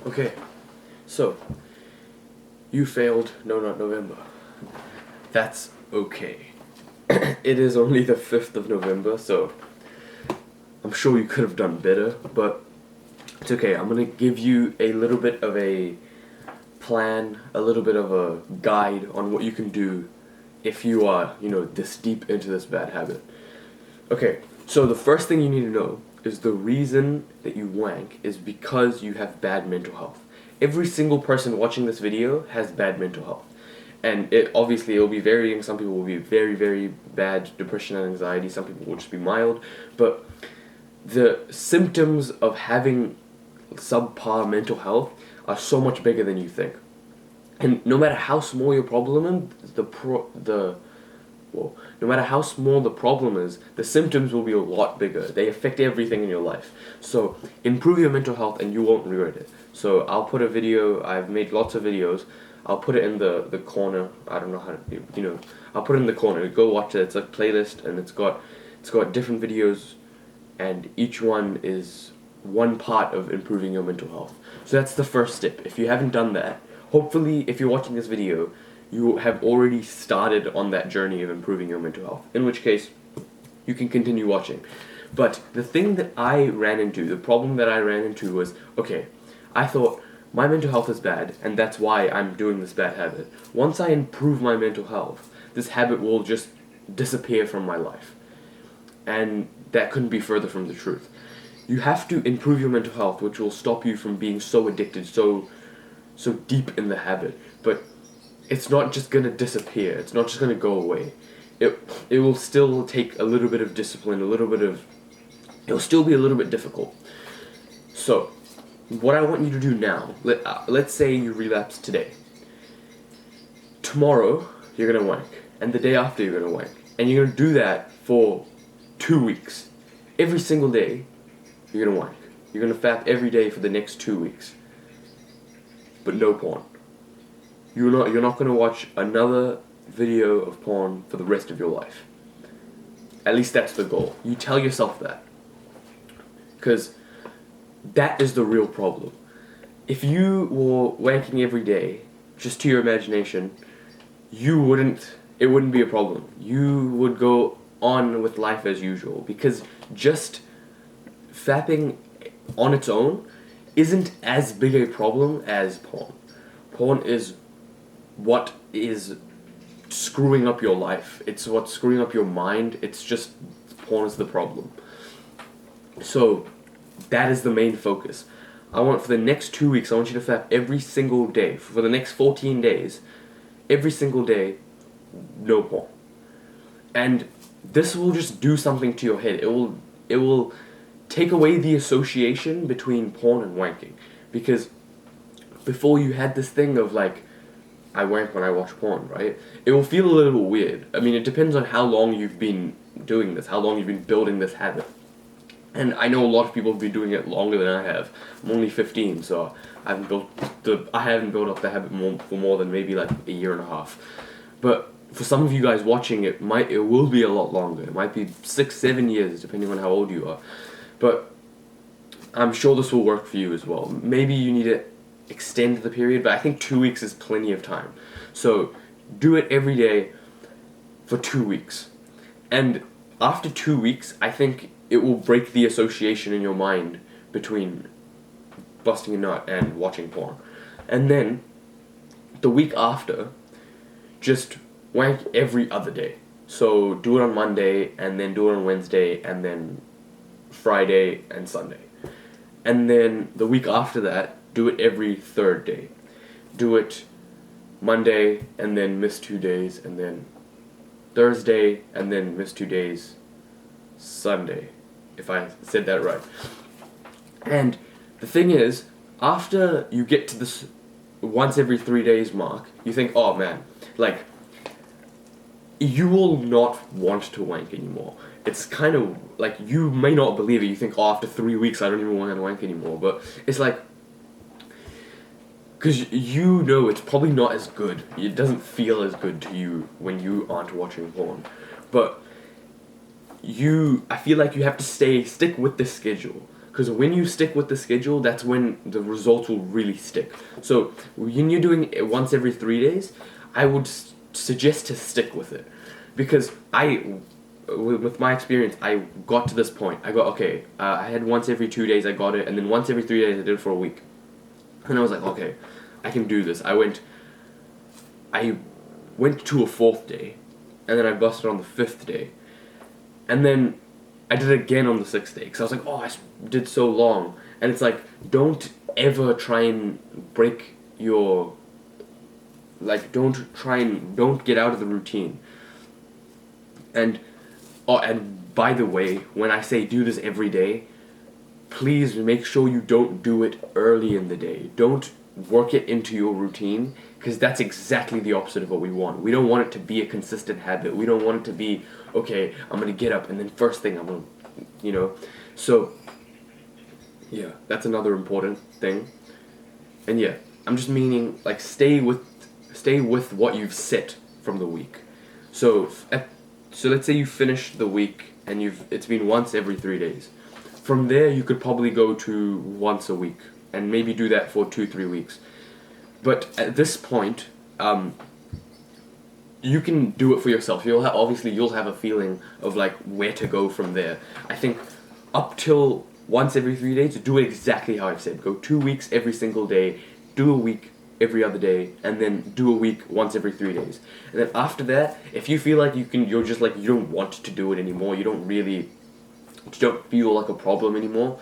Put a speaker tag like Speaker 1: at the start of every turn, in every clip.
Speaker 1: Okay, so you failed No Nut November. That's okay. It is only the 5th of November, so I'm sure you could have done better, but it's okay. I'm gonna give you a little bit of a plan, a little bit of a guide on what you can do if you are, this deep into this bad habit. Okay, so the first thing you need to know is the reason that you wank is because you have bad mental health. Every single person watching this video has bad mental health. And it'll be varying. Some people will be very, very bad depression and anxiety. Some people will just be mild. But the symptoms of having subpar mental health are so much bigger than you think. And no matter how small your problem is, no matter how small the problem is, the symptoms will be a lot bigger. They affect everything in your life. So improve your mental health and you won't regret it. So I'll put a video, I've made lots of videos, I'll put it in the corner. I don't know how to, I'll put it in the corner. Go watch it. It's a playlist and it's got different videos, and each one is one part of improving your mental health. So that's the first step. If you haven't done that, hopefully if you're watching this video, you have already started on that journey of improving your mental health, in which case you can continue watching. But the thing that I ran into, the problem that I ran into was, okay, I thought my mental health is bad and that's why I'm doing this bad habit. Once I improve my mental health, this habit will just disappear from my life. And that couldn't be further from the truth. You have to improve your mental health, which will stop you from being so addicted, so deep in the habit. But it's not just gonna disappear. It's not just gonna go away. It will still take a little bit of discipline, it'll still be a little bit difficult. So, what I want you to do now, let's say you relapse today. Tomorrow, you're gonna wank. And the day after, you're gonna wank. And you're gonna do that for 2 weeks. Every single day, you're gonna wank. You're gonna fap every day for the next 2 weeks. But no porn. You're not gonna watch another video of porn for the rest of your life. At least that's the goal. You tell yourself that. Because that is the real problem. If you were wanking every day, just to your imagination, it wouldn't be a problem. You would go on with life as usual, because just fapping on its own isn't as big a problem as porn. Porn is what is screwing up your life. It's what's screwing up your mind. It's just porn is the problem. So that is the main focus. For the next 2 weeks, I want you to fap every single day. For the next 14 days, every single day, no porn. And this will just do something to your head. It will take away the association between porn and wanking. Because before you had this thing of like, I wank when I watch porn, right? It will feel a little weird. I mean, it depends on how long you've been doing this, how long you've been building this habit. And I know a lot of people have been doing it longer than I have. I'm only 15, so I haven't built up the habit for more than maybe like a year and a half. But for some of you guys watching, it will be a lot longer. It might be 6-7 years, depending on how old you are. But I'm sure this will work for you as well. Maybe you need to extend the period, but I think 2 weeks is plenty of time. So do it every day for 2 weeks. And after 2 weeks, I think it will break the association in your mind between busting a nut and watching porn. And then the week after, just wank every other day. So do it on Monday, and then do it on Wednesday, and then Friday and Sunday. And then the week after that, do it every third day. Do it Monday, and then miss 2 days, and then Thursday, and then miss 2 days, Sunday, if I said that right. And the thing is, after you get to this once every 3 days mark, you think, oh man, like, you will not want to wank anymore. It's kind of like, you may not believe it. You think, oh, after 3 weeks, I don't even want to wank anymore. But it's like, because it's probably not as good. It doesn't feel as good to you when you aren't watching porn. But I feel like you have to stick with this schedule. because when you stick with the schedule, that's when the results will really stick. So when you're doing it once every 3 days, I would suggest to stick with it, because with my experience, I got to this point. I got, okay, I had once every 2 days I got it, and then once every 3 days I did it for a week. And I was like, okay, I can do this. I went to a 4th day, and then I busted on the 5th day. And then I did it again on the 6th day, because I was like, oh, I did so long. And it's like, don't ever try and break your, like, don't get out of the routine. And by the way, when I say do this every day, please make sure you don't do it early in the day. Don't work it into your routine, because that's exactly the opposite of what we want. We don't want it to be a consistent habit. We don't want it to be, okay, I'm going to get up and then first thing I'm going to, So, yeah, that's another important thing. And yeah, I'm just meaning, like, stay with what you've set from the week. So let's say you finish the week and it's been once every 3 days. From there, you could probably go to once a week and maybe do that for 2-3 weeks. But at this point, you can do it for yourself. You'll have a feeling of like where to go from there. I think up till once every 3 days, do it exactly how I've said. Go 2 weeks every single day, do a week every other day, and then do a week once every 3 days. And then after that, if you feel like you're just like, you don't want to do it anymore, you don't feel like a problem anymore,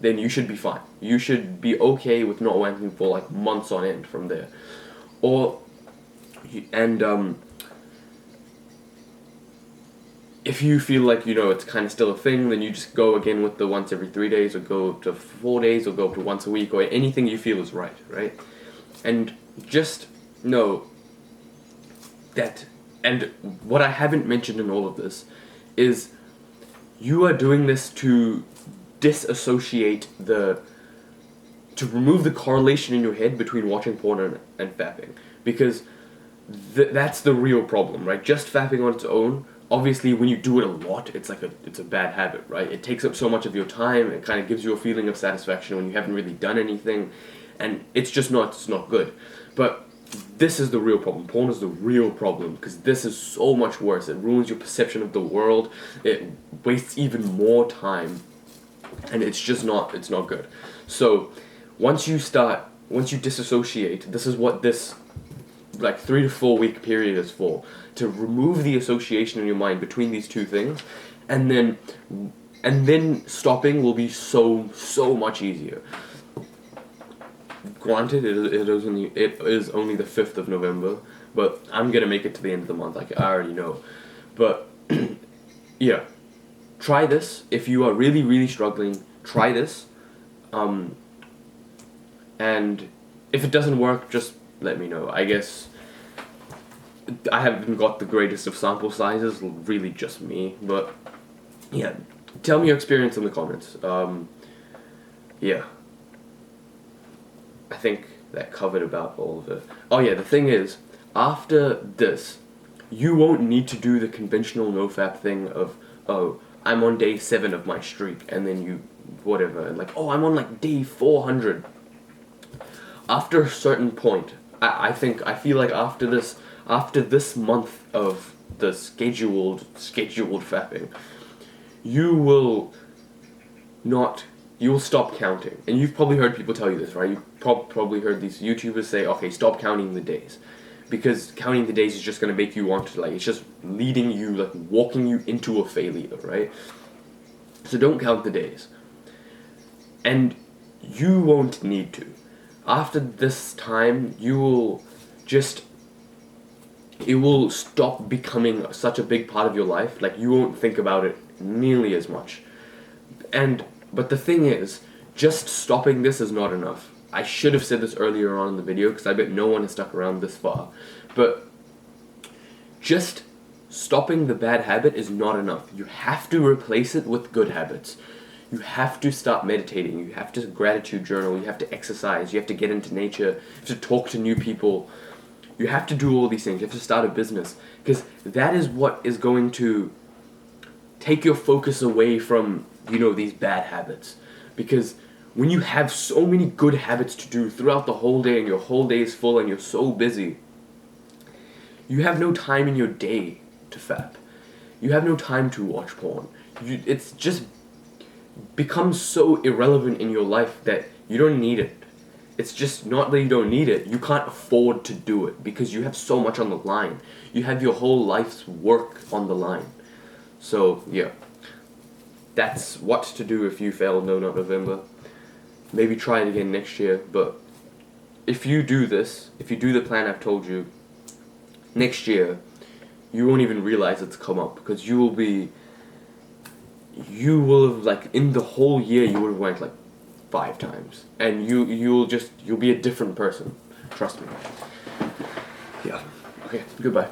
Speaker 1: then you should be fine. You should be okay with not wanking for like months on end from there. If you feel like, it's kind of still a thing, then you just go again with the once every 3 days, or go to 4 days, or go up to once a week, or anything you feel is right? And just know that, and what I haven't mentioned in all of this is you are doing this to disassociate to remove the correlation in your head between watching porn and fapping, because that's the real problem, right? Just fapping on its own, obviously when you do it a lot, it's a bad habit, right? It takes up so much of your time, it kind of gives you a feeling of satisfaction when you haven't really done anything, and it's not good. But this is the real problem. Porn is the real problem, because this is so much worse. It ruins your perception of the world, it wastes even more time, and it's not good. So once you disassociate, this is what this like 3 to 4 week period is for, to remove the association in your mind between these two things, and then stopping will be so much easier. Granted, it is only the 5th of November, but I'm gonna make it to the end of the month, like I already know. But yeah, try this. If you are really, really struggling, try this. And if it doesn't work, just let me know. I guess I haven't got the greatest of sample sizes, really just me, but yeah, tell me your experience in the comments. Yeah, I think that covered about all of it. Oh yeah, the thing is, after this, you won't need to do the conventional nofap thing of, oh, I'm on day 7 of my streak, and then whatever, and like, oh, I'm on like day 400. After a certain point, I feel like after this month of the scheduled fapping, you will stop counting. And you've probably heard people tell you this, right? You've probably heard these YouTubers say, okay, stop counting the days. Because counting the days is just going to make you want to, like, it's just leading you, like, walking you into a failure, right? So don't count the days. And you won't need to. After this time, it will stop becoming such a big part of your life. Like, you won't think about it nearly as much. But the thing is, just stopping this is not enough. I should have said this earlier on in the video, because I bet no one has stuck around this far. But just stopping the bad habit is not enough. You have to replace it with good habits. You have to start meditating, you have to gratitude journal, you have to exercise, you have to get into nature, you have to talk to new people. You have to do all these things, you have to start a business, because that is what is going to take your focus away from, these bad habits. Because when you have so many good habits to do throughout the whole day and your whole day is full and you're so busy, you have no time in your day to fap. You have no time to watch porn. It's just becomes so irrelevant in your life that you don't need it. It's just not that you don't need it, you can't afford to do it because you have so much on the line. You have your whole life's work on the line. So, yeah. That's what to do if you fail No Nut November. Maybe try it again next year, but if you do this, if you do the plan I've told you, next year, you won't even realize it's come up because you will have, like, in the whole year, you would have went, like, 5 times. And you'll be a different person. Trust me. Yeah. Okay, goodbye.